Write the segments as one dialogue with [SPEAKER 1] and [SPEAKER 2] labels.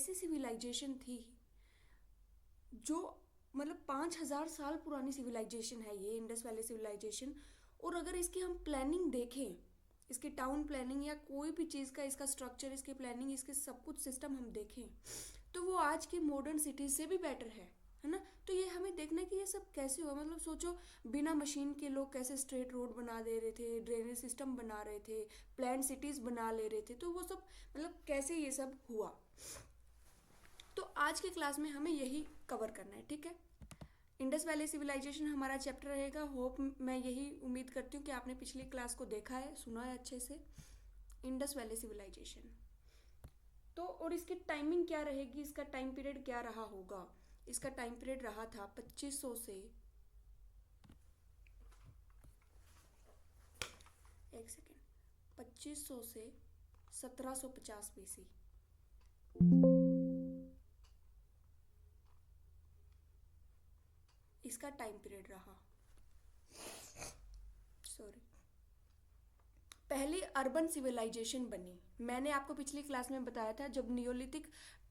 [SPEAKER 1] ऐसी सिविलाइजेशन थी जो मतलब 5,000 साल पुरानी सिविलाइजेशन है ये इंडस वैली सिविलाइजेशन। और अगर इसकी हम प्लानिंग देखें, इसकी टाउन प्लानिंग या कोई भी चीज़ का इसका स्ट्रक्चर, इसकी प्लानिंग, इसके सब कुछ सिस्टम हम देखें तो वो आज की मॉडर्न सिटीज़ से भी बेटर है ना। तो ये हमें देखना है कि ये सब कैसे हुआ। मतलब सोचो, बिना मशीन के लोग कैसे स्ट्रेट रोड बना दे रहे थे, ड्रेनेज सिस्टम बना रहे थे, प्लान सिटीज़ बना ले रहे थे, तो वो सब मतलब कैसे ये सब हुआ। तो आज के क्लास में हमें यही कवर करना है, ठीक है। इंडस वैली सिविलाइजेशन हमारा चैप्टर रहेगा। होप मैं यही उम्मीद करती हूँ कि आपने पिछली क्लास को देखा है, सुना है अच्छे से। इंडस वैली सिविलाइजेशन तो, और इसकी टाइमिंग क्या रहेगी, इसका टाइम पीरियड क्या रहा होगा। इसका टाइम पीरियड रहा था 2500 से, एक सेकेंड, 2500 से 1750 BC। इसका टाइम पीरियड रहा। सॉरी, पहली अर्बन सिविलाइजेशन बनी। मैंने आपको पिछली क्लास में बताया था जब नियोलिथिक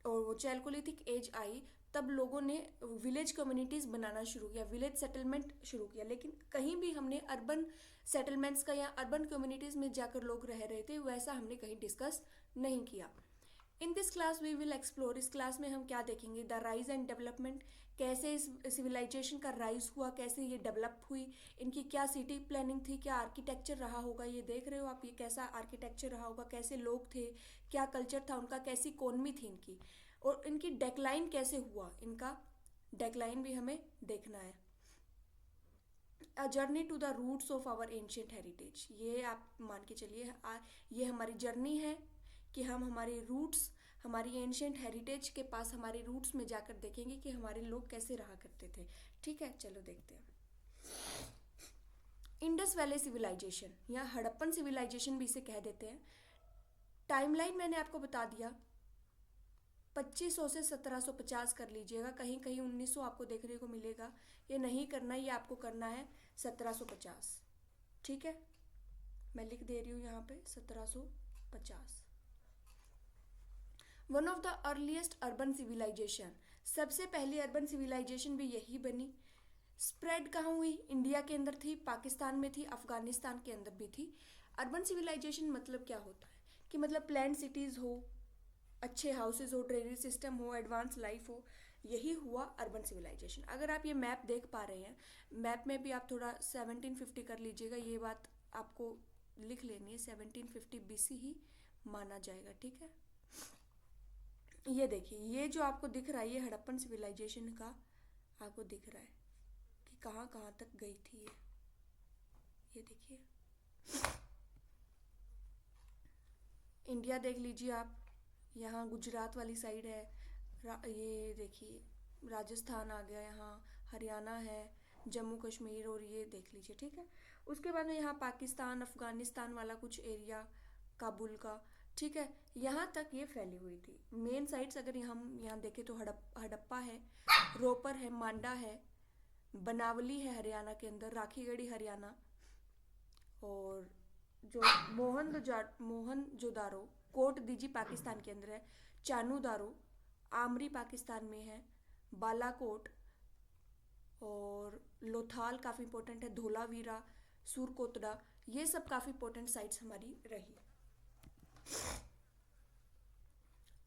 [SPEAKER 1] और चैल्कोलिथिक एज आई तब लोगों ने विलेज कम्युनिटीज़ बनाना शुरू किया, विलेज सेटलमेंट शुरू किया। लेकिन कहीं भी हमने अर्बन सेटलमेंट्स का या अर्बन कम्युनिटीज़ में जाकर लोग रह रहे थे वैसा हमने कहीं डिस्कस नहीं किया। In this class we will explore, इस क्लास में हम क्या देखेंगे, द राइज एंड डेवलपमेंट, कैसे इस सिविलाइजेशन का राइज हुआ, कैसे ये डेवलप हुई, इनकी क्या सिटी प्लानिंग थी, क्या आर्किटेक्चर रहा होगा। ये देख रहे हो आप, ये कैसा आर्किटेक्चर रहा होगा, कैसे लोग थे, क्या कल्चर था उनका, कैसी इकोनमी थी इनकी, और इनकी डेक्लाइन कैसे हुआ, इनका डेक्लाइन भी हमें देखना है। A journey to the roots of our ancient heritage, ये आप मान के चलिए ये हमारी जर्नी है कि हम हमारे रूट्स, हमारी एंशियंट हेरिटेज के पास, हमारे रूट्स में जाकर देखेंगे कि हमारे लोग कैसे रहा करते थे। ठीक है, चलो देखते हैं। इंडस वैली सिविलाइजेशन या हड़प्पन सिविलाइजेशन भी इसे कह देते हैं। टाइमलाइन मैंने आपको बता दिया, 2500 से 1750 कर लीजिएगा, कहीं कहीं 1900 आपको देखने को मिलेगा। ये नहीं करना, ये आपको करना है 1750। ठीक है, मैं लिख दे रही हूँ यहाँ पे 1750। One of the earliest urban civilisation, सबसे पहली अर्बन सिविलाइजेशन भी यही बनी। स्प्रेड कहाँ हुई, इंडिया के अंदर थी, पाकिस्तान में थी, अफगानिस्तान के अंदर भी थी। अर्बन सिविलाइजेशन मतलब क्या होता है कि मतलब प्लान सिटीज़ हो, अच्छे हाउसेज हो, ड्रेनेज सिस्टम हो, एडवांस लाइफ हो, यही हुआ अर्बन सिविलाइजेशन। अगर आप ये मैप देख पा रहे हैं, मैप में भी आप थोड़ा 1750 कर लीजिएगा, ये बात आपको लिख लेनी है, 1750 BC ही माना जाएगा। ठीक है, ये देखिए, ये जो आपको दिख रहा है ये हड़प्पन सिविलाइजेशन का आपको दिख रहा है कि कहाँ कहाँ तक गई थी ये देखिए। इंडिया देख लीजिए आप, यहाँ गुजरात वाली साइड है, ये देखिए राजस्थान आ गया, यहाँ हरियाणा है, जम्मू कश्मीर, और ये देख लीजिए। ठीक है, उसके बाद में यहाँ पाकिस्तान, अफगानिस्तान वाला कुछ एरिया, काबुल का। ठीक है, यहाँ तक ये फैली हुई थी। मेन साइट्स अगर हम यहाँ देखें तो हड़प्पा है, रोपर है, मांडा है, बनावली है हरियाणा के अंदर, राखीगढ़ी हरियाणा, और जो मोहनजोदारो, कोट दीजी पाकिस्तान के अंदर है, चानूदारो आमरी पाकिस्तान में है, बालाकोट और लोथाल काफ़ी इंपॉर्टेंट है, धोलावीरा, सुरकोतड़ा, ये सब काफ़ी इंपॉर्टेंट साइट्स हमारी रही।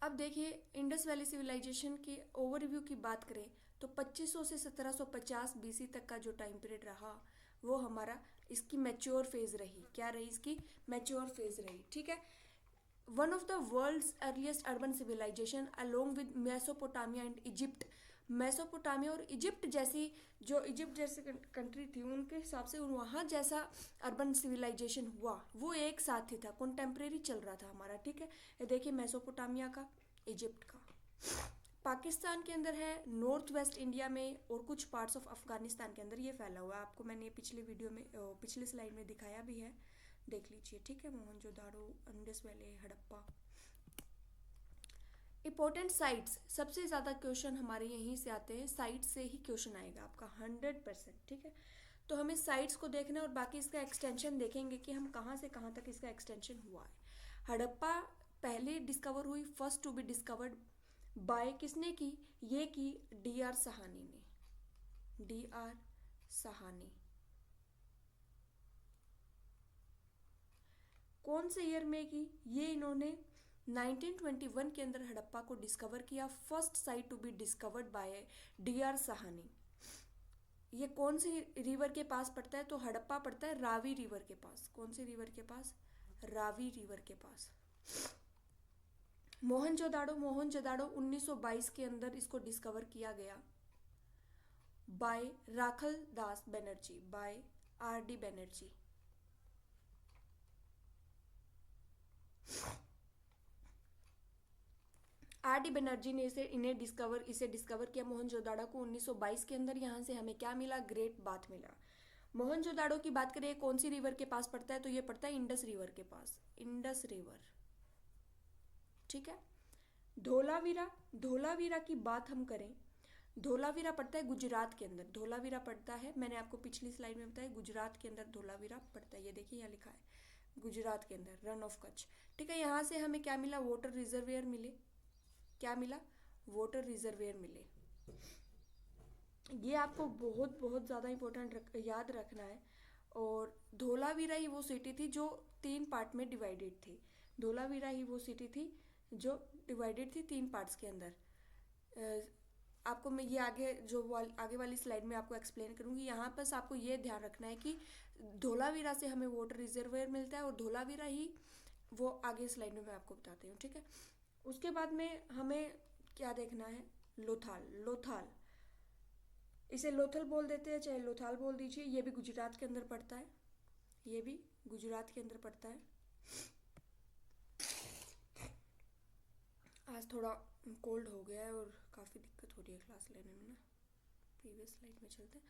[SPEAKER 1] अब देखिए, इंडस वैली सिविलाइजेशन की ओवरव्यू की बात करें तो 2500 से 1750 BC तक का जो टाइम पीरियड रहा वो हमारा इसकी मैच्योर फेज रही। क्या रही, इसकी मैच्योर फेज रही। ठीक है, one of the world's earliest urban civilisation along with Mesopotamia and Egypt. Mesopotamia और इजिप्ट जैसी, जो इजिप्ट जैसी कंट्री थी उनके हिसाब से वहाँ जैसा अर्बन सिविलाइजेशन हुआ वो एक साथ ही था, कॉन्टेम्प्रेरी चल रहा था हमारा। ठीक है, ये देखिए मेसोपोटामिया का, इजिप्ट का। पाकिस्तान के अंदर है, नॉर्थ वेस्ट इंडिया में, और कुछ पार्ट्स ऑफ अफगानिस्तान के अंदर ये फैला हुआ है। आपको मैंने पिछले वीडियो में, पिछले स्लाइड में दिखाया भी है, देख लीजिए। ठीक है, Mohenjodaro, Indus valley, Harappa. Important sites, सबसे ज़्यादा क्वेश्चन हमारे यहीं से आते हैं, साइट से ही क्वेश्चन आएगा आपका 100%। ठीक है, तो हमें साइट्स को देखना है और बाकी इसका एक्सटेंशन देखेंगे कि हम कहाँ से कहाँ तक इसका एक्सटेंशन हुआ है। हड़प्पा पहले डिस्कवर हुई, first to be discovered by किसने की? ये की डी.आर. साहनी ने, डी.आर. साहनी। कौन से ईयर में की? ये इन्होंने 1921 के अंदर हड़प्पा को डिस्कवर किया। First site to be discovered by D R. Sahni. ये कौन सी रिवर के पास पड़ता है? तो हड़प्पा पड़ता है रावी रिवर के पास। कौन सी रिवर के पास? रावी रिवर के पास। मोहनजोदाड़ो, मोहनजोदाड़ो 1922 के अंदर इसको डिस्कवर किया गया by Rakhal Das Banerjee, by R D. Banerjee. R D. Banerjee ने इसे डिस्कवर किया मोहनजोदाड़ो को 1922 के अंदर। यहाँ से हमें क्या मिला? ग्रेट बाथ मिला। मोहनजोदाड़ो की बात करें कौन सी रिवर के पास पड़ता है? तो ये पड़ता है इंडस रिवर के पास, इंडस रिवर। ठीक है। धोलावीरा, धोलावीरा की बात हम करें, धोलावीरा पड़ता है गुजरात के अंदर। धोलावीरा पड़ता है, मैंने आपको पिछली स्लाइड में बताया, गुजरात के अंदर धोलावीरा पड़ता है। ये देखिए यहाँ लिखा है गुजरात के अंदर, रन ऑफ कच्छ। ठीक है। यहाँ से हमें क्या मिला? वाटर रिजर्वेयर मिले। क्या मिला? वाटर रिजर्वेयर मिले। ये आपको बहुत बहुत ज़्यादा इंपॉर्टेंट याद रखना है। और धोलावीरा ही वो सिटी थी जो 3 पार्ट में डिवाइडेड थी। धोलावीरा ही वो सिटी थी जो डिवाइडेड थी 3 पार्ट्स के अंदर। आपको मैं ये आगे वाली स्लाइड में आपको एक्सप्लेन करूँगी। यहाँ पर आपको ये ध्यान रखना है कि धोलावीरा से हमें वाटर रिजर्वेयर मिलता है और धोलावीरा ही वो आगे स्लाइड में मैं आपको बताती हूँ। ठीक है। उसके बाद में हमें क्या देखना है? लोथाल, लोथाल, इसे लोथल बोल देते हैं, चाहे लोथाल बोल दीजिए। ये भी गुजरात के अंदर पड़ता है, ये भी गुजरात के अंदर पड़ता है। आज थोड़ा कोल्ड हो गया है और काफ़ी दिक्कत हो रही है क्लास लेने में ना। प्रीवियस स्लाइड में चलते हैं।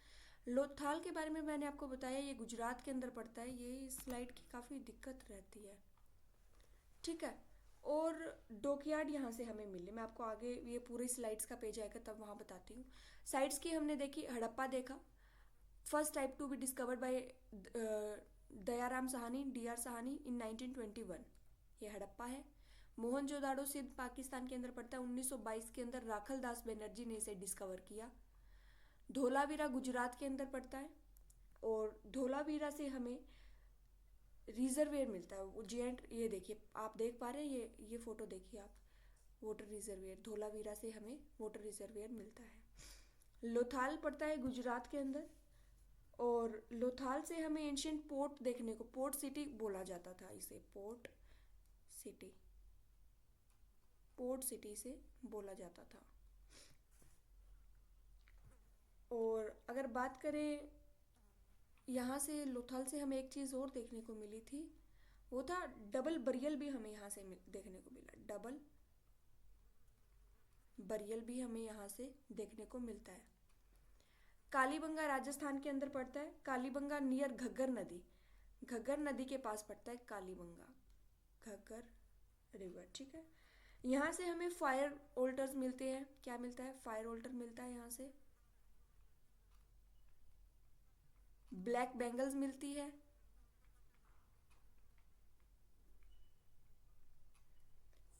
[SPEAKER 1] लोथाल के बारे में मैंने आपको बताया, ये गुजरात के अंदर पड़ता है। ये इस स्लाइड की काफ़ी दिक्कत रहती है। ठीक है। और डॉकयार्ड यहाँ से हमें मिले, मैं आपको आगे ये पूरी स्लाइड्स का पेज आएगा तब वहाँ बताती हूँ। साइट्स की हमने देखी, हड़प्पा देखा, first type to be discovered by Dayaram Sahni, D R. Sahni in 1921। ये हड़प्पा है। मोहनजोदाड़ो सिंध पाकिस्तान के अंदर पड़ता है। 1922 के अंदर राखल दास बनर्जी ने इसे डिस्कवर किया। धोलावीरा गुजरात के अंदर पड़ता है और धोलावीरा से हमें रिजर्वेयर मिलता है। वो जेंट, ये देखिए आप देख पा रहे हैं, ये फोटो देखिए आप, वाटर रिजर्वेयर। धोलावीरा से हमें वाटर रिजर्वेयर मिलता है। लोथाल पड़ता है गुजरात के अंदर और लोथाल से हमें एंशियंट पोर्ट देखने को, पोर्ट सिटी बोला जाता था इसे, पोर्ट सिटी, पोर्ट सिटी से बोला जाता था। और अगर बात करें यहाँ से लोथाल से हमें एक चीज़ और देखने को मिली थी, वो था डबल बरियल भी हमें यहाँ से देखने को मिला। डबल बरियल भी हमें यहाँ से देखने को मिलता है। कालीबंगा राजस्थान के अंदर पड़ता है। कालीबंगा नियर घग्गर नदी, घग्गर नदी के पास पड़ता है कालीबंगा, घग्गर रिवर। ठीक है। यहाँ से हमें फायर ऑल्टर्स मिलते हैं। क्या मिलता है? फायर ऑल्टर मिलता है। यहाँ से ब्लैक बेंगल्स मिलती है।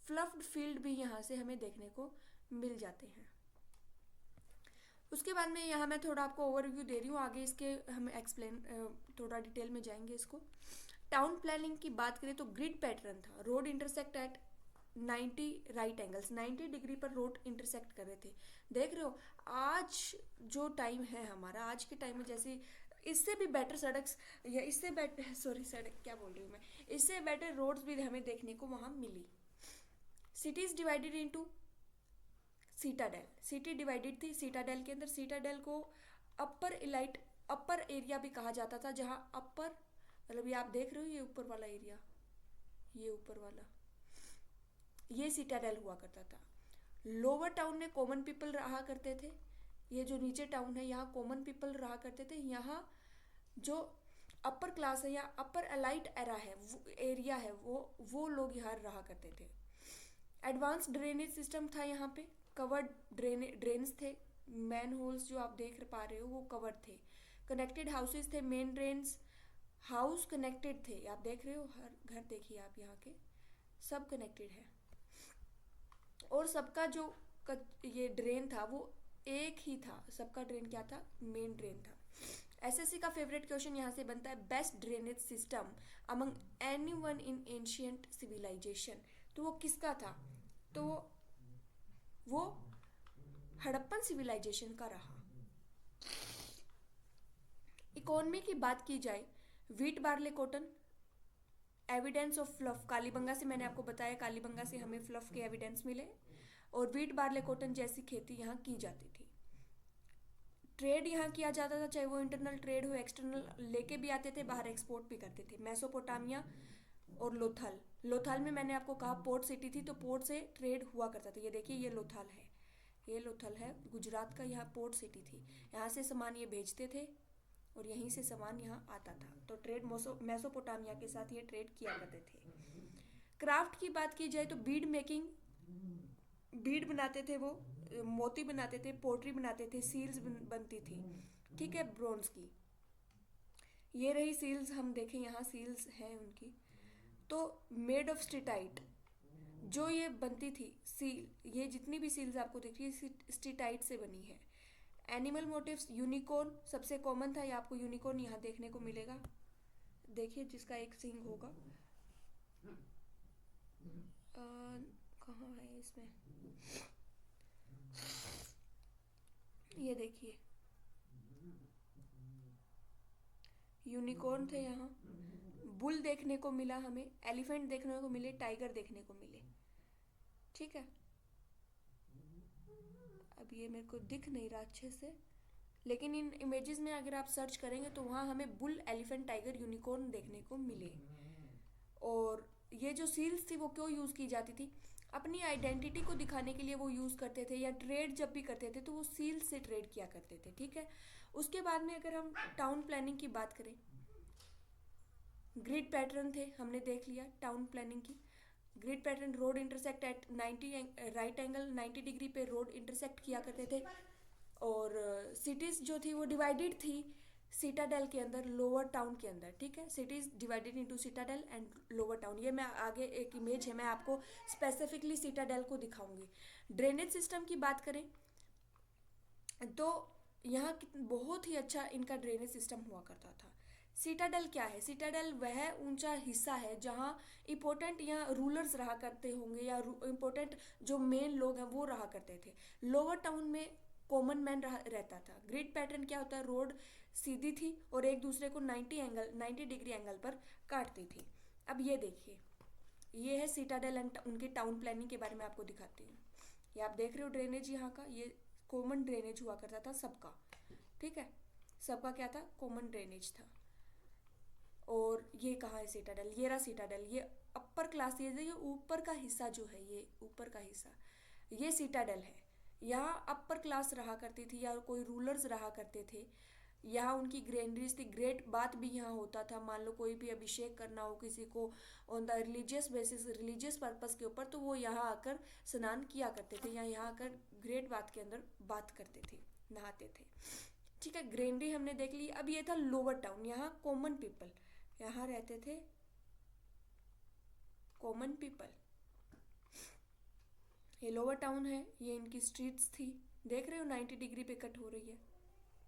[SPEAKER 1] फ्लफ्ड फील्ड भी यहाँ से हमें देखने को मिल जाते हैं। उसके बाद में यहाँ मैं थोड़ा आपको ओवरव्यू दे रही हूँ, आगे इसके हम एक्सप्लेन थोड़ा डिटेल में जाएंगे इसको। टाउन प्लानिंग की बात करें तो ग्रिड पैटर्न था। Road intersect at 90 right angles, 90 degree पर रोड इंटरसेक्ट कर रहे थे। देख रहे हो आज जो टाइम है हमारा, आज के टाइम में जैसे इससे भी बेटर सड़क या इससे बेटर, सॉरी सड़क क्या बोल रही हूँ मैं, इससे बेटर रोड्स भी हमें देखने को वहाँ मिली। Cities divided into citadel, city divided थी सीटाडेल के अंदर। सीटाडेल को अपर इलाइट, अपर एरिया भी कहा जाता था, जहाँ अपर मतलब ये आप देख रहे हो, ये ऊपर वाला एरिया, ये ऊपर वाला, ये सीटाडेल हुआ करता था। लोअर टाउन में कॉमन पीपल रहा करते थे। ये जो नीचे टाउन है यहाँ कॉमन पीपल रहा करते थे। यहाँ जो अपर क्लास है या अपर एलाइट एरा है, वो एरिया है, वो लोग यहाँ रहा करते थे। एडवांस ड्रेनेज सिस्टम था यहाँ पे, कवर्ड ड्रेन्स थे, मैन होल्स जो आप देख पा रहे हो वो कवर्ड थे। कनेक्टेड हाउसेस थे, मेन ड्रेन्स हाउस कनेक्टेड थे, आप देख रहे हो हर घर देखिए आप यहाँ के सब कनेक्टेड है। और सबका जो का ये ड्रेन था वो एक ही था, सबका ड्रेन क्या था, मेन ड्रेन था। एसएससी का फेवरेट क्वेश्चन यहाँ से बनता है, best drainage system among anyone in ancient civilisation. तो वो किसका था, तो वो हड़प्पन सिविलाइजेशन का रहा। इकोनॉमी की बात की जाए, wheat barley cotton, evidence of fluff, Kalibangan से मैंने आपको बताया, कालीबंगा से हमें फ्लफ के एविडेंस मिले, और वीट बार्ले कॉटन जैसी खेती यहाँ की जाती थी। ट्रेड यहाँ किया जाता था, चाहे वो इंटरनल ट्रेड हो, एक्सटर्नल लेके भी आते थे, बाहर एक्सपोर्ट भी करते थे। मेसोपोटामिया और लोथल, लोथल में मैंने आपको कहा पोर्ट सिटी थी, तो पोर्ट से ट्रेड हुआ करता था। ये देखिए ये लोथल है, ये लोथल है गुजरात का, यहाँ पोर्ट सिटी थी, यहाँ से सामान ये भेजते थे और यहीं से सामान यहाँ आता था। तो ट्रेड मेसोपोटामिया के साथ ये ट्रेड किया करते थे। क्राफ्ट की बात की जाए तो बीड मेकिंग, बीड बनाते थे वो, मोती बनाते थे, पोट्री बनाते थे, सील्स बनती थी, ठीक है, ब्रोंज की। ये रही सील्स, हम देखें यहाँ सील्स हैं उनकी। तो मेड ऑफ स्टीटाइट, जो ये बनती थी सील, ये जितनी भी सील्स आपको दिख रही है स्टीटाइट से बनी है। एनिमल मोटिव्स, यूनिकॉर्न सबसे कॉमन था, ये आपको यूनिकॉर्न यहाँ देखने को मिलेगा, देखिए जिसका एक सिंग होगा। कहाँ है इसमें, ये देखिए यूनिकॉर्न थे यहाँ। बुल देखने को मिला हमें, एलिफेंट देखने को मिले, टाइगर देखने को मिले, ठीक है। अब ये मेरे को दिख नहीं रहा अच्छे से, लेकिन इन इमेजेस में अगर आप सर्च करेंगे तो वहाँ हमें बुल, एलिफेंट, टाइगर, यूनिकॉर्न देखने को मिले। और ये जो सील्स थी वो क्यों यूज़ की जाती थी, अपनी आइडेंटिटी को दिखाने के लिए वो यूज़ करते थे, या ट्रेड जब भी करते थे तो वो सील्स से ट्रेड किया करते थे, ठीक है। उसके बाद में अगर हम टाउन प्लानिंग की बात करें, ग्रिड पैटर्न थे, हमने देख लिया टाउन प्लानिंग की। Grid pattern, road intersect at 90 right angle 90 degree पे रोड इंटरसेक्ट किया करते थे। और सिटीज़ जो थी वो डिवाइडेड थी सिटाडेल के अंदर, लोअर टाउन के अंदर, ठीक है। Cities divided into Citadel and lower town. ये मैं आगे एक इमेज है, मैं आपको स्पेसिफिकली सिटाडेल को दिखाऊंगी। ड्रेनेज सिस्टम की बात करें तो यहाँ बहुत ही अच्छा इनका ड्रेनेज सिस्टम हुआ करता था। सिटाडेल क्या है, सिटाडेल वह ऊंचा हिस्सा है जहाँ इम्पोर्टेंट यहाँ रूलर्स रहा करते होंगे, या इम्पोर्टेंट जो मेन लोग हैं वो रहा करते थे। लोअर टाउन में कॉमन मैन रहता था। ग्रिड पैटर्न क्या होता है, रोड सीधी थी और एक दूसरे को 90 डिग्री एंगल पर काटती थी। अब ये देखिए, ये है सिटाडेल एंड उनके टाउन प्लानिंग के बारे में आपको दिखाती हूँ। ये आप देख रहे हो ड्रेनेज यहाँ का, ये कॉमन ड्रेनेज हुआ करता था सबका, ठीक है, सबका क्या था, कॉमन ड्रेनेज था। और ये कहाँ है सिटाडेल, ये रहा सिटाडेल, ये अपर क्लास, ये ऊपर का हिस्सा जो है, ये ऊपर का हिस्सा, ये सिटाडेल है। यहाँ अपर क्लास रहा करती थी, या कोई रूलर्स रहा करते थे, यहाँ उनकी ग्रैंडरीज थी। ग्रेट बात भी यहाँ होता था, मान लो कोई भी अभिषेक करना हो किसी को on the religious basis, religious purpose के ऊपर, तो वो यहाँ आकर स्नान किया करते थे, या यहाँ आकर ग्रेट बात के अंदर बात करते थे, नहाते थे, ठीक है। ग्रैंडरी हमने देख ली। अब ये था लोअर टाउन, यहाँ कॉमन पीपल, यहाँ रहते थे कॉमन पीपल। ये लोअर टाउन है, ये इनकी स्ट्रीट्स थी, देख रहे हो 90 डिग्री पे कट हो रही है,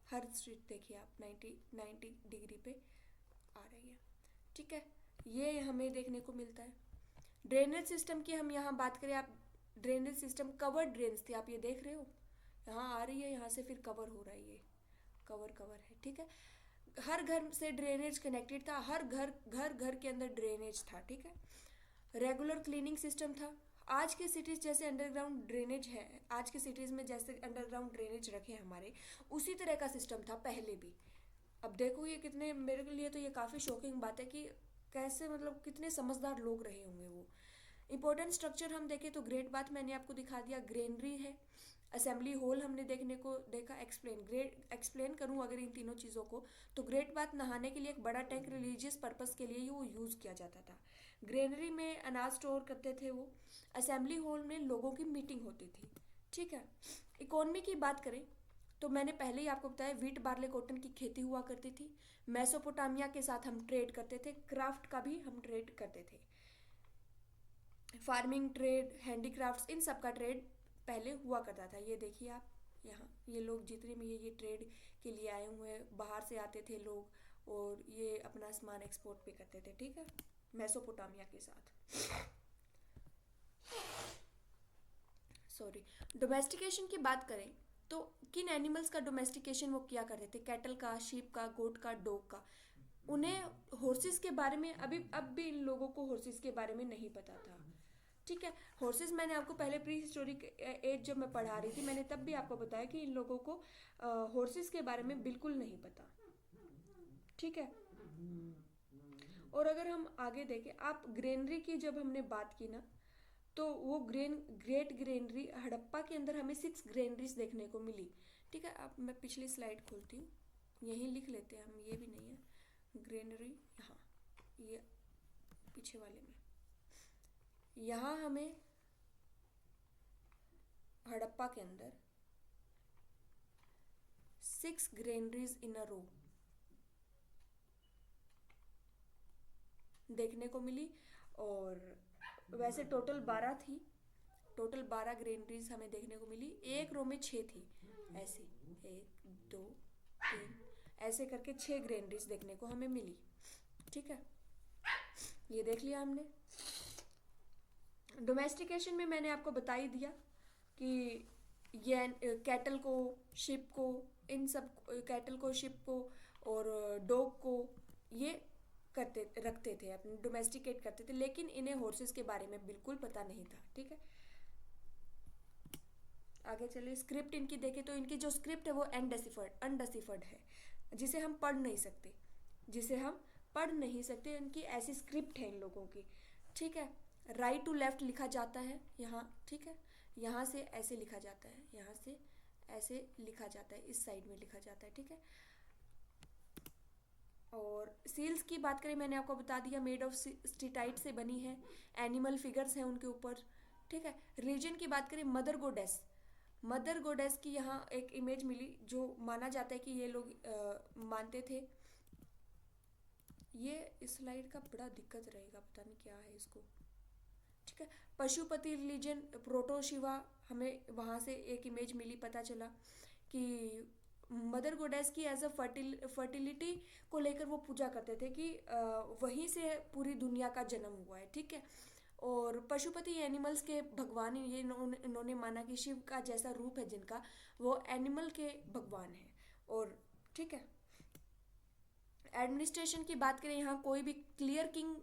[SPEAKER 1] हर स्ट्रीट देखिए आप 90 डिग्री पे आ रही है, ठीक है। ये हमें देखने को मिलता है। ड्रेनेज सिस्टम की हम यहाँ बात करें, आप ड्रेनेज सिस्टम कवर्ड ड्रेन्स थे, आप ये देख रहे हो, यहाँ आ रही है, यहाँ से फिर कवर हो रहा है, ये कवर है, ठीक है। हर घर से ड्रेनेज कनेक्टेड था, हर घर के अंदर ड्रेनेज था, ठीक है। रेगुलर क्लीनिंग सिस्टम था। आज के सिटीज़ जैसे अंडरग्राउंड ड्रेनेज है, आज के सिटीज़ में जैसे अंडरग्राउंड ड्रेनेज रखे हमारे, उसी तरह का सिस्टम था पहले भी। अब देखो ये कितने, मेरे लिए तो ये काफ़ी शॉकिंग बात है कि कैसे, मतलब कितने समझदार लोग रहे होंगे वो। इंपॉर्टेंट स्ट्रक्चर हम देखें तो ग्रेट बाथ मैंने आपको दिखा दिया, ग्रेनरी है, असेंबली हॉल हमने देखा। एक्सप्लेन करूँ अगर इन तीनों चीज़ों को, तो ग्रेट बाथ नहाने के लिए एक बड़ा टैंक रिलीजियस पर्पस के लिए वो यूज़ किया जाता था। ग्रेनरी में अनाज स्टोर करते थे वो। असेंबली हॉल में लोगों की मीटिंग होती थी, ठीक है। इकोनॉमी की बात करें तो मैंने पहले ही आपको बताया, वीट बार्ले कॉटन की खेती हुआ करती थी। मेसोपोटामिया के साथ हम ट्रेड करते थे, क्राफ्ट का भी हम ट्रेड करते थे, फार्मिंग ट्रेड, हैंडीक्राफ्ट्स, इन सब का ट्रेड पहले हुआ करता था। ये देखिए आप यहाँ, ये लोग जितने भी ये ट्रेड के लिए आए हुए हैं, बाहर से आते थे लोग और ये अपना सामान एक्सपोर्ट भी करते थे, ठीक है, मेसोपोटामिया के साथ। सॉरी। डोमेस्टिकेशन की बात करें तो किन एनिमल्स का डोमेस्टिकेशन वो किया करते थे? कैटल का, शीप का, गोट का, डॉग का। उन्हें हॉर्सेस के बारे में अब भी इन लोगों को हॉर्सेस के बारे में नहीं पता था, ठीक है। हॉर्सेस मैंने आपको पहले प्री हिस्टोरिक एज जब मैं पढ़ा रही थी, मैंने तब भी आपको बताया कि इन लोगों को हॉर्सेस के बारे में बिल्कुल नहीं पता, ठीक है। और अगर हम आगे देखें, आप ग्रेनरी की जब हमने बात की ना, तो वो ग्रेट ग्रेनरी हड़प्पा के अंदर हमें 6 ग्रेनरीज देखने को मिली, ठीक है। अब मैं पिछली स्लाइड खोलती हूँ, यहीं लिख लेते हैं हम, ये भी नहीं है ग्रेनरी, यहाँ ये पीछे वाले में, यहाँ हमें हड़प्पा के अंदर 6 ग्रेनरीज इन अ रो देखने को मिली। और वैसे टोटल 12 थी, टोटल 12 ग्रेनरीज हमें देखने को मिली। एक रो में 6 थी, ऐसे 1 2 3 ऐसे करके 6 ग्रेनरीज देखने को हमें मिली, ठीक है। ये देख लिया हमने। डोमेस्टिकेशन में मैंने आपको बता ही दिया कि ये कैटल को, शिप को, इन सब कैटल को, शिप को और डॉग को ये रखते थे, अपने डोमेस्टिकेट करते थे, लेकिन इन्हें हॉर्सेस के बारे में बिल्कुल पता नहीं था, ठीक है। आगे चलिए, स्क्रिप्ट इनकी देखें तो इनकी जो स्क्रिप्ट है वो अनडेसिफर्ड है, जिसे हम पढ़ नहीं सकते, इनकी ऐसी स्क्रिप्ट है इन लोगों की, ठीक है। राइट टू लेफ्ट लिखा जाता है यहाँ, ठीक है। यहाँ से ऐसे लिखा जाता है, यहाँ से ऐसे लिखा जाता है, इस साइड में लिखा जाता है, ठीक है। और सील्स की बात करें, मैंने आपको बता दिया मेड ऑफ स्टीटाइट से बनी है, एनिमल फिगर्स हैं उनके ऊपर, ठीक है। रीजन की बात करें, मदर गोडेस की यहाँ एक इमेज मिली, जो माना जाता है कि ये लोग मानते थे। ये स्लाइड का बड़ा दिक्कत रहेगा, पता नहीं क्या है इसको, ठीक है। पशुपति रिलीजन, प्रोटोशिवा, हमें वहाँ से एक इमेज मिली, पता चला कि मदर गोडेस की एज अ फर्टिलिटी को लेकर वो पूजा करते थे कि वहीं से पूरी दुनिया का जन्म हुआ है, ठीक है। और पशुपति एनिमल्स के भगवान, ये इन्होंने माना कि शिव का जैसा रूप है जिनका, वो एनिमल के भगवान है। और ठीक है, एडमिनिस्ट्रेशन की बात करें, यहाँ कोई भी क्लियर किंग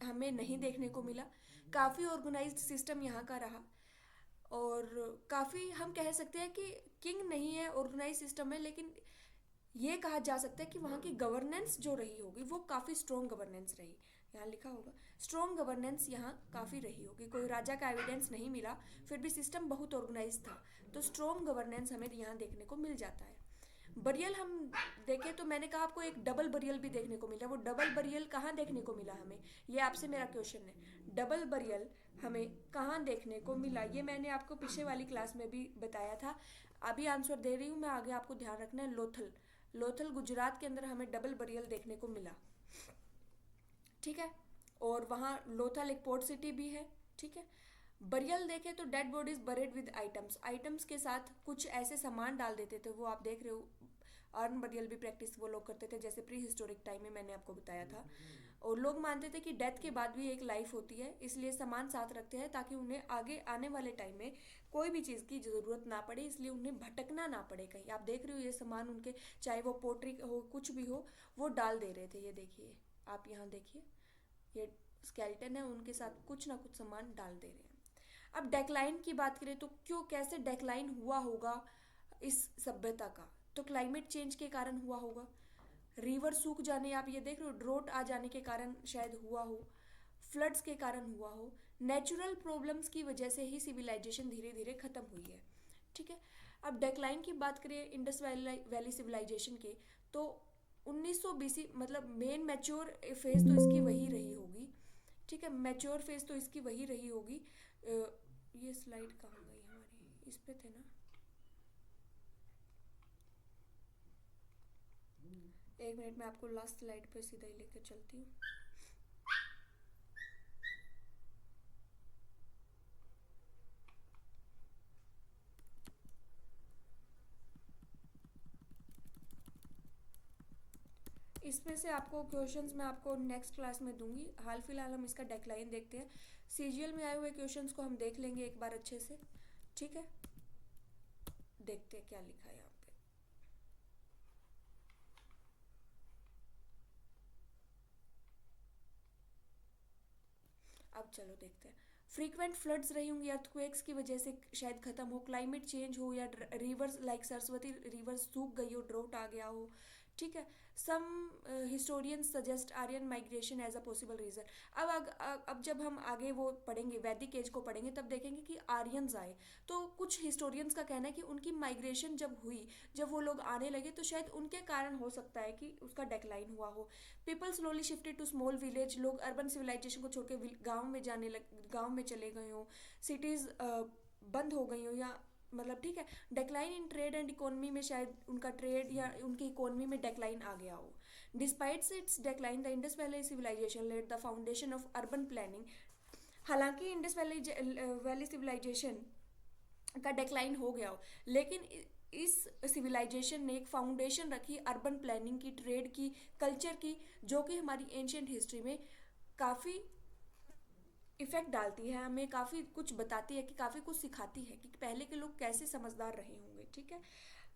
[SPEAKER 1] हमें नहीं देखने को मिला, काफ़ी ऑर्गेनाइज्ड सिस्टम यहाँ का रहा। और काफ़ी हम कह सकते हैं कि किंग नहीं है, ऑर्गेनाइज सिस्टम है, लेकिन ये कहा जा सकता है कि वहाँ की गवर्नेंस जो रही होगी वो काफ़ी स्ट्रॉन्ग गवर्नेंस रही। यहाँ लिखा होगा स्ट्रॉन्ग गवर्नेंस यहाँ काफ़ी रही होगी। कोई राजा का एविडेंस नहीं मिला, फिर भी सिस्टम बहुत ऑर्गेनाइज था, तो स्ट्रॉन्ग गवर्नेंस हमें यहाँ देखने को मिल जाता है। बरियल हम देखें तो मैंने कहा आपको एक डबल बरियल भी देखने को मिला। वो डबल बरियल कहाँ देखने को मिला हमें, ये आपसे मेरा क्वेश्चन है। डबल बरियल हमें कहाँ देखने को मिला, ये मैंने आपको पिछले वाली क्लास में भी बताया था, अभी आंसर दे रही हूँ मैं, आगे आपको ध्यान रखना है। लोथल गुजरात के अंदर हमें डबल बरियल देखने को मिला, ठीक है। और वहाँ लोथल एक पोर्ट सिटी भी है, ठीक है। बरियल देखें तो dead bodies buried with items के साथ कुछ ऐसे सामान डाल देते थे, वो आप देख रहे हो। अर्न बरियल भी प्रैक्टिस वो लोग करते थे, जैसे प्री हिस्टोरिक टाइम में मैंने आपको बताया था। और लोग मानते थे कि डेथ के बाद भी एक लाइफ होती है, इसलिए सामान साथ रखते हैं ताकि उन्हें आगे आने वाले टाइम में कोई भी चीज़ की ज़रूरत ना पड़े, इसलिए उन्हें भटकना ना पड़े कहीं। आप देख रहे हो ये सामान उनके, चाहे वो पोट्री हो कुछ भी हो, वो डाल दे रहे थे। ये देखिए, आप यहाँ देखिए, ये स्केलेटन है, उनके साथ कुछ ना कुछ सामान डाल दे रहे हैं। अब डेक्लाइन की बात करें तो कैसे डेक्लाइन हुआ होगा इस सभ्यता का, तो क्लाइमेट चेंज के कारण हुआ होगा। रिवर सूख जाने, आप ये देख रहे हो, ड्रोट आ जाने के कारण शायद हुआ हो, फ्लड्स के कारण हुआ हो, नेचुरल प्रॉब्लम्स की वजह से ही सिविलाइजेशन धीरे धीरे खत्म हुई है, ठीक है। अब डेक्लाइन की बात करें इंडस वैली सिविलाइजेशन के, तो 1900 BC, मतलब मेन मैच्योर फेज तो इसकी वही रही होगी, ठीक है। मैच्योर फेज तो इसकी वही रही होगी। ये स्लाइड कहाँ गई हमारी, इस पे थे ना, एक मिनट में आपको लास्ट स्लाइड पे सीधा ही लेकर चलती हूँ। इसमें से आपको क्वेश्चंस मैं आपको नेक्स्ट क्लास में दूंगी। हाल फिलहाल हम इसका डेक्लाइन देखते हैं। सीजीएल में आए हुए क्वेश्चंस को हम देख लेंगे एक बार अच्छे से। ठीक है, देखते हैं क्या लिखा है यहाँ पे। अब चलो देखते हैं। फ्रीक्वेंट फ्लड्स रही होंगी अर्थक्वेक्स की वजह से, शायद खत्म हो, क्लाइमेट चेंज हो, या रिवर्स लाइक सरस्वती रिवर सूख गई हो, ड्रोट आ गया हो। ठीक है। Some historians suggest Aryan migration as a possible reason. अब जब हम आगे वो पढ़ेंगे, वैदिक एज को पढ़ेंगे, तब देखेंगे कि आर्यंस आए। तो कुछ हिस्टोरियंस का कहना है कि उनकी माइग्रेशन जब हुई, जब वो लोग आने लगे, तो शायद उनके कारण हो सकता है कि उसका डेक्लाइन हुआ हो। People slowly shifted to small village. लोग अर्बन सिविलाइजेशन को छोड़ के गाँव में चले गए हों। सिटीज़ बंद हो गई हो, या मतलब ठीक है, decline in trade and economy में शायद उनका ट्रेड या उनकी इकोनॉमी में डेक्लाइन आ गया हो। Despite its decline, the Indus valley civilisation led the foundation of urban planning. हालांकि इंडस वैली सिविलाइजेशन का डेक्लाइन हो गया हो, लेकिन इस सिविलाइजेशन ने एक फाउंडेशन रखी अर्बन प्लानिंग की, ट्रेड की, कल्चर की, जो कि हमारी एंशियंट हिस्ट्री में काफ़ी इफेक्ट डालती है, हमें काफ़ी कुछ बताती है, कि काफ़ी कुछ सिखाती है कि पहले के लोग कैसे समझदार रहे होंगे। ठीक है,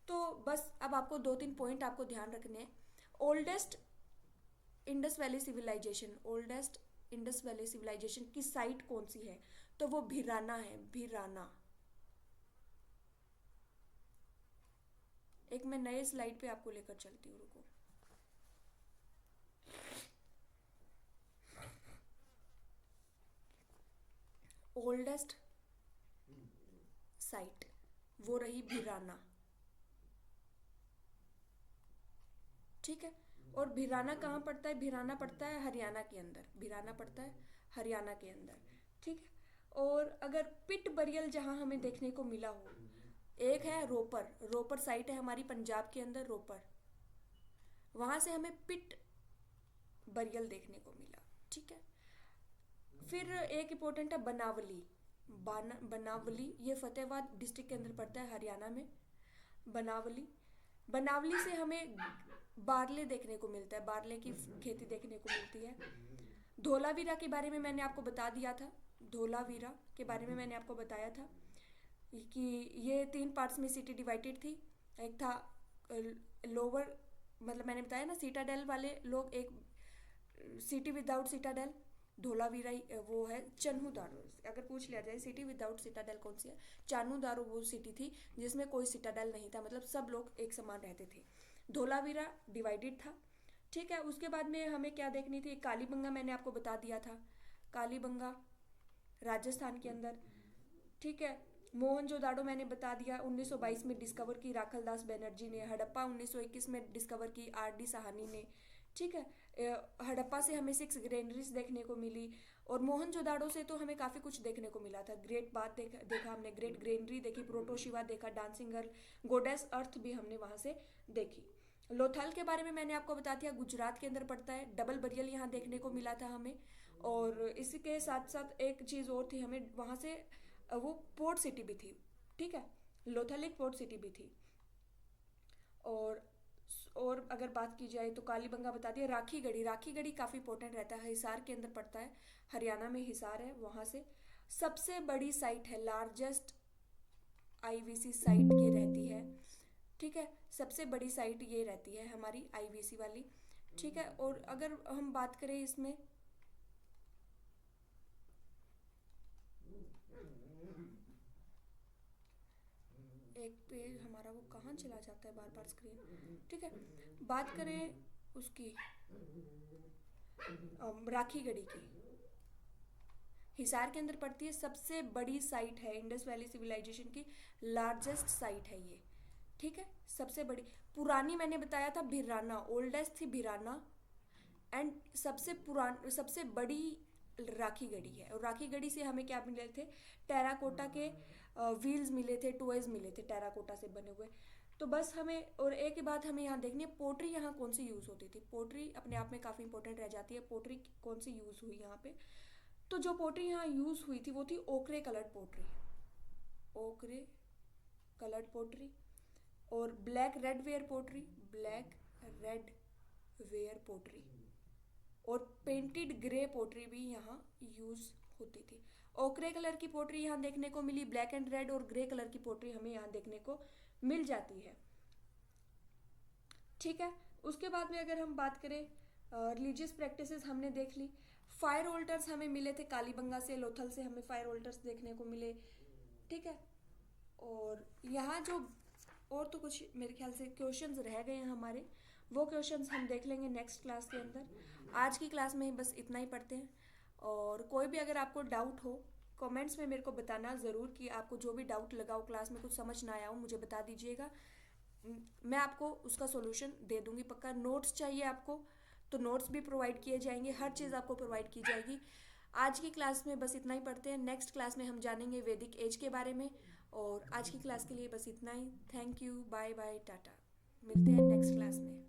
[SPEAKER 1] तो बस अब आपको 2-3 पॉइंट आपको ध्यान रखने हैं। Oldest Indus valley civilisation, oldest Indus valley civilisation की साइट कौन सी है? तो वो भिराना है, भिराना। एक मैं नए स्लाइड पे आपको लेकर चलती हूँ, रुको। ओल्डेस्ट साइट वो रही भिराना। ठीक है, और भिराना कहाँ पड़ता है? भिराना पड़ता है हरियाणा के अंदर, भिराना पड़ता है हरियाणा के अंदर। ठीक है, और अगर पिट बरियल जहाँ हमें देखने को मिला हो, एक है रोपर, रोपर साइट है हमारी पंजाब के अंदर, रोपर, वहाँ से हमें पिट बरियल देखने को मिला। ठीक है, फिर एक इम्पोर्टेंट है बनावली। बनावली ये फतेहाबाद डिस्ट्रिक्ट के अंदर पड़ता है, हरियाणा में। बनावली, बनावली से हमें बारले देखने को मिलता है, बारले की खेती देखने को मिलती है। धोलावीरा के बारे में मैंने आपको बता दिया था, धोलावीरा के बारे में मैंने आपको बताया था कि ये 3 पार्ट्स में सिटी डिवाइडेड थी। एक था लोअर, मतलब मैंने बताया ना, सीटाडेल वाले लोग, एक सिटी विदाउट सीटाडेल, धोलावीरा वो है। चन्हूदारो, अगर पूछ लिया जाए सिटी विदाउट सिटाडेल कौन सी है, चानूदारो वो सिटी थी जिसमें कोई सिटाडेल नहीं था, मतलब सब लोग एक समान रहते थे। धोलावीरा डिवाइडेड था। ठीक है, उसके बाद में हमें क्या देखनी थी? कालीबंगा मैंने आपको बता दिया था, कालीबंगा राजस्थान के अंदर। ठीक है, मोहनजोदाड़ो मैंने बता दिया, 1922 में डिस्कवर की राखलदास बनर्जी ने। हड़प्पा 1921 में डिस्कवर की आर डी साहनी ने। ठीक है, हड़प्पा से हमें 6 ग्रेनरीज देखने को मिली, और मोहनजोदाड़ो से तो हमें काफ़ी कुछ देखने को मिला था। ग्रेट बाथ देखा हमने, ग्रेट ग्रेनरी देखी, प्रोटोशिवा देखा, डांसिंग गर्ल, गोडेस अर्थ भी हमने वहाँ से देखी। लोथल के बारे में मैंने आपको बता दिया, गुजरात के अंदर पड़ता है। डबल बरियल यहाँ देखने को मिला था हमें। और इसी के साथ साथ एक चीज़ और थी, हमें वहाँ से वो पोर्ट सिटी भी थी। ठीक है, लोथल एक पोर्ट सिटी भी थी। और अगर बात की जाए तो कालीबंगा बता दिया। राखी गढ़ी, राखी गढ़ी काफ़ी इंपॉर्टेंट रहता है, हिसार के अंदर पड़ता है, हरियाणा में हिसार है, वहाँ से सबसे बड़ी साइट है, लार्जेस्ट आईवीसी साइट ये रहती है। ठीक है, सबसे बड़ी साइट ये रहती है हमारी आईवीसी वाली। ठीक है, और अगर हम बात करें इसमें, एक पेज हमारा वो कहाँ चला जाता है बार बार स्क्रीन। ठीक है, बात करें उसकी राखी गढ़ी की, हिसार के अंदर पड़ती है, सबसे बड़ी साइट है, इंडस वैली सिविलाइजेशन की लार्जेस्ट साइट है ये। ठीक है, सबसे बड़ी। पुरानी मैंने बताया था भिराना, ओल्डेस्ट थी भिराना, एंड सबसे बड़ी राखी गढ़ी है। और राखी गढ़ी से हमें क्या मिले थे? टेराकोटा के व्हील्स मिले थे, टॉयज मिले थे टेराकोटा से बने हुए। तो बस हमें, और एक ही बात हमें यहाँ देखनी है, पोट्री यहाँ कौन सी यूज़ होती थी? पोट्री अपने आप में काफ़ी इंपॉर्टेंट रह जाती है, पोट्री कौन सी यूज़ हुई यहाँ पे? तो जो पोट्री यहाँ यूज़ हुई थी वो थी ochre coloured pottery, ochre coloured pottery, और black red ware pottery, black red ware pottery, और पेंटेड ग्रे पोट्री भी यहाँ यूज़ होती थी। ओकरे कलर की पोट्री यहाँ देखने को मिली, ब्लैक एंड रेड और ग्रे कलर की पोट्री हमें यहाँ देखने को मिल जाती है। ठीक है, उसके बाद में अगर हम बात करें रिलीजियस प्रैक्टिसेस हमने देख ली। फायर ऑल्टर्स हमें मिले थे कालीबंगा से, लोथल से हमें फायर ऑल्टर्स देखने को मिले। ठीक है, और यहाँ जो और तो कुछ मेरे ख्याल से क्वेश्चंस रह गए हैं हमारे, वो क्वेश्चंस हम देख लेंगे नेक्स्ट क्लास के अंदर। आज की क्लास में ही बस इतना ही पढ़ते हैं, और कोई भी अगर आपको डाउट हो कमेंट्स में मेरे को बताना ज़रूर कि आपको जो भी डाउट लगा हो, क्लास में कुछ समझ ना आया हो, मुझे बता दीजिएगा। मैं आपको उसका सॉल्यूशन दे दूंगी पक्का। नोट्स चाहिए आपको तो नोट्स भी प्रोवाइड किए जाएंगे, हर चीज़ आपको प्रोवाइड की जाएगी। आज की क्लास में बस इतना ही पढ़ते हैं, नेक्स्ट क्लास में हम जानेंगे वैदिक एज के बारे में। और आज की क्लास के लिए बस इतना ही। Thank you, bye bye, tata, मिलते हैं नेक्स्ट क्लास में।